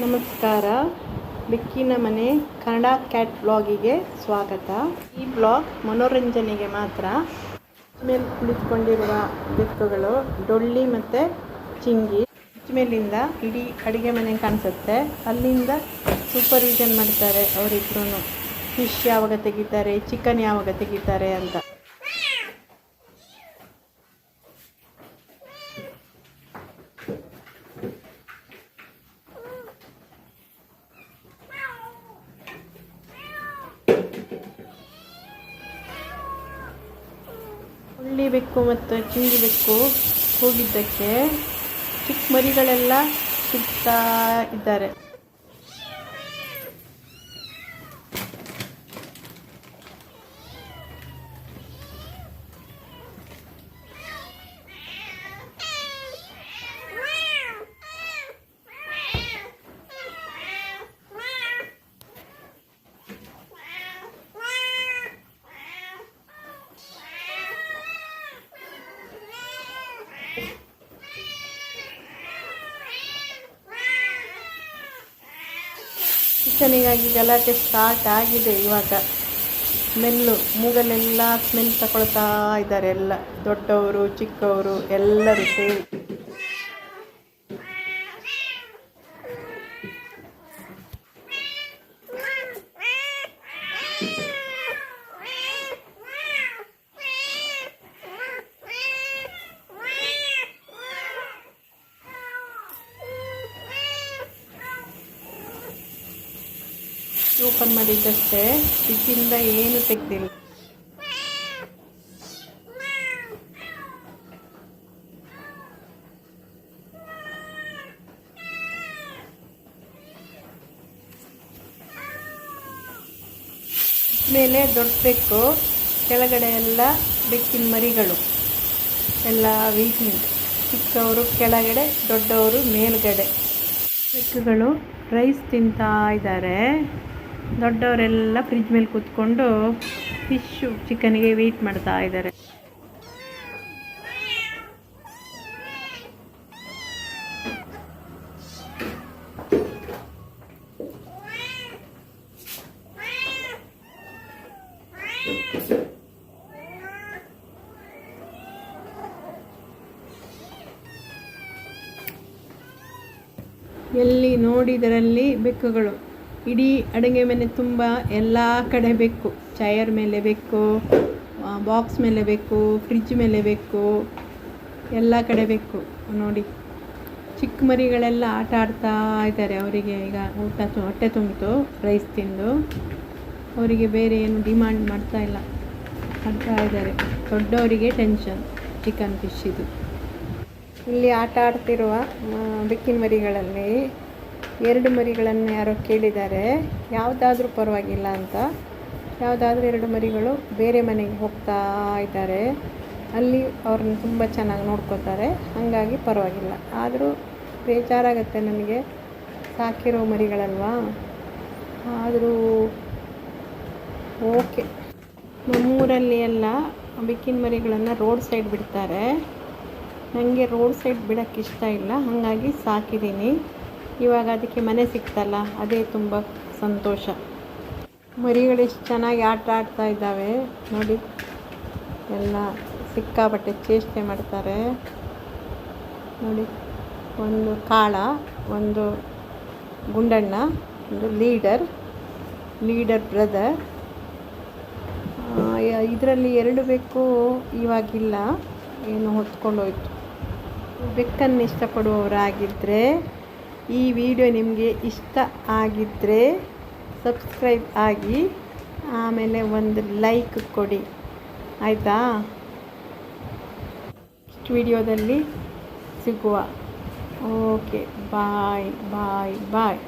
ನಮಸ್ಕಾರ. ಬೆಕ್ಕಿನ ಮನೆ ಕನ್ನಡ ಕ್ಯಾಟ್ ಬ್ಲಾಗಿಗೆ ಸ್ವಾಗತ. ಈ ಬ್ಲಾಗ್ ಮನೋರಂಜನೆಗೆ ಮಾತ್ರ. ಮೇಲೆ ಕುಳಿತುಕೊಂಡಿರುವ ಬೆಕ್ಕುಗಳು ಡೊಳ್ಳಿ ಮತ್ತು ಚಿಂಗಿ. ಮೇಲಿಂದ ಇಡೀ ಅಡುಗೆ ಮನೆ ಕಾಣಿಸುತ್ತೆ. ಅಲ್ಲಿಂದ ಸೂಪರ್ವಿಷನ್ ಮಾಡ್ತಾರೆ ಅವರಿಬ್ರು. ಫಿಶ್ ಯಾವಾಗ ತೆಗಿತಾರೆ, ಚಿಕನ್ ಯಾವಾಗ ತೆಗಿತಾರೆ ಅಂತ. ಹುಳ್ಳಿ ಬೆಕ್ಕು ಮತ್ತು ಚಿಂಗಿ ಬೆಕ್ಕು ಹೋಗಿದ್ದಕ್ಕೆ ಚಿಕ್ಕ ಮರಿಗಳೆಲ್ಲ ಸಿಗ್ತಾ ಇದ್ದಾರೆ. ಚಿಕನಿಗಾಗಿ ಗಲಾಟೆ ಸ್ಟಾರ್ಟ್ ಆಗಿದೆ ಇವಾಗ. ಸ್ಮೆಲ್ಲು ಮೂಗಲೆಲ್ಲ ಸ್ಮೆಲ್ ತಗೊಳ್ತಾ ಇದ್ದಾರೆ ಎಲ್ಲ, ದೊಡ್ಡವರು ಚಿಕ್ಕವರು ಎಲ್ಲರೂ ಸೇರಿ. ಓಪನ್ ಮಾಡಿದ್ದಷ್ಟೇ, ಫ್ರಿಜ್ಜಿಂದ ಏನು ತೆಗೆದಿಲ್ಲ. ಮೇಲೆ ದೊಡ್ಡ ಬೆಕ್ಕು, ಕೆಳಗಡೆ ಎಲ್ಲ ಬೆಕ್ಕಿನ ಮರಿಗಳು ಎಲ್ಲ ವೀಟಿಂಗ್. ಚಿಕ್ಕವರು ಕೆಳಗಡೆ, ದೊಡ್ಡವರು ಮೇಲ್ಗಡೆ. ಬೆಕ್ಕುಗಳು ರೈಸ್ ತಿಂತಾ ಇದ್ದಾರೆ. ದೊಡ್ಡವರೆಲ್ಲ ಫ್ರಿಜ್ ಮೇಲೆ ಕೂತ್ಕೊಂಡು ಫಿಶ್ಶು ಚಿಕನ್ಗೆ ವೆಯ್ಟ್ ಮಾಡ್ತಾ ಇದ್ದಾರೆ. ಎಲ್ಲಿ ನೋಡಿದರಲ್ಲಿ ಬೆಕ್ಕುಗಳು. ಇಡೀ ಅಡುಗೆ ಮನೆ ತುಂಬ ಎಲ್ಲ ಕಡೆ ಬೆಕ್ಕು. ಚೇರ್ ಮೇಲೆ ಬೆಕ್ಕು, ಬಾಕ್ಸ್ ಮೇಲೆ ಬೆಕ್ಕು, ಫ್ರಿಜ್ ಮೇಲೆ ಬೆಕ್ಕು, ಎಲ್ಲ ಕಡೆ ಬೆಕ್ಕು ನೋಡಿ. ಚಿಕ್ಕ ಮರಿಗಳೆಲ್ಲ ಆಟ ಆಡ್ತಾ ಇದ್ದಾರೆ. ಅವರಿಗೆ ಈಗ ಹೊಟ್ಟೆ ತುಂಬಿತು ರೈಸ್ ತಿಂದು. ಅವರಿಗೆ ಬೇರೆ ಏನು ಡಿಮಾಂಡ್ ಮಾಡ್ತಾ ಇಲ್ಲ, ಆಡ್ತಾ ಇದ್ದಾರೆ. ದೊಡ್ಡವರಿಗೆ ಟೆನ್ಷನ್ ಚಿಕನ್ ಫಿಶ್ ಇದು. ಇಲ್ಲಿ ಆಟ ಆಡ್ತಿರುವ ಬೆಕ್ಕಿನ ಮರಿಗಳಲ್ಲಿ 2 ಮರಿಗಳನ್ನು ಯಾರೋ ಕೇಳಿದ್ದಾರೆ, ಯಾವುದಾದ್ರೂ ಪರವಾಗಿಲ್ಲ ಅಂತ. ಯಾವುದಾದ್ರೂ 2 ಮರಿಗಳು ಬೇರೆ ಮನೆಗೆ ಹೋಗ್ತಾ ಇದ್ದಾರೆ. ಅಲ್ಲಿ ಅವ್ರನ್ನ ತುಂಬ ಚೆನ್ನಾಗಿ ನೋಡ್ಕೋತಾರೆ, ಹಾಗಾಗಿ ಪರವಾಗಿಲ್ಲ. ಆದರೂ ಬೇಜಾರಾಗತ್ತೆ ನನಗೆ, ಸಾಕಿರೋ ಮರಿಗಳಲ್ವಾ. ಆದರೂ ಓಕೆ. ನಮ್ಮೂರಲ್ಲಿ ಎಲ್ಲ ಬೆಕ್ಕಿನ ಮರಿಗಳನ್ನು ರೋಡ್ ಸೈಡ್ ಬಿಡ್ತಾರೆ. ನನಗೆ ರೋಡ್ ಸೈಡ್ ಬಿಡೋಕ್ಕೆ ಇಷ್ಟ ಇಲ್ಲ, ಹಾಗಾಗಿ ಸಾಕಿದ್ದೀನಿ. ಇವಾಗ ಅದಕ್ಕೆ ಮನೆ ಸಿಕ್ತಲ್ಲ, ಅದೇ ತುಂಬ ಸಂತೋಷ. ಮರಿಗಳು ಎಷ್ಟು ಚೆನ್ನಾಗಿ ಆಟ ಆಡ್ತಾ ಇದ್ದಾವೆ ನೋಡಿ. ಎಲ್ಲ ಸಿಕ್ಕಾಪಟ್ಟೆ ಚೇಷ್ಟೆ ಮಾಡ್ತಾರೆ ನೋಡಿ. ಒಂದು ಕಾಳ, ಒಂದು ಗುಂಡಣ್ಣ, ಒಂದು ಲೀಡರ್ ಬ್ರದರ್. ಇದರಲ್ಲಿ 2 ಬೆಕ್ಕು ಇವಾಗಿಲ್ಲ, ಏನು ಹೊತ್ಕೊಂಡೋಯ್ತು. ಬೆಕ್ಕನ್ನು ಇಷ್ಟಪಡುವವರಾಗಿದ್ದರೆ, ಈ ವಿಡಿಯೋ ನಿಮಗೆ ಇಷ್ಟ ಆಗಿದ್ದರೆ ಸಬ್ಸ್ಕ್ರೈಬ್ ಆಗಿ, ಆಮೇಲೆ ಒಂದು ಲೈಕ್ ಕೊಡಿ, ಆಯಿತಾ? ನೆಕ್ಸ್ಟ್ ವಿಡಿಯೋದಲ್ಲಿ ಸಿಗುವ. ಓಕೆ, ಬಾಯ್ ಬಾಯ್ ಬಾಯ್.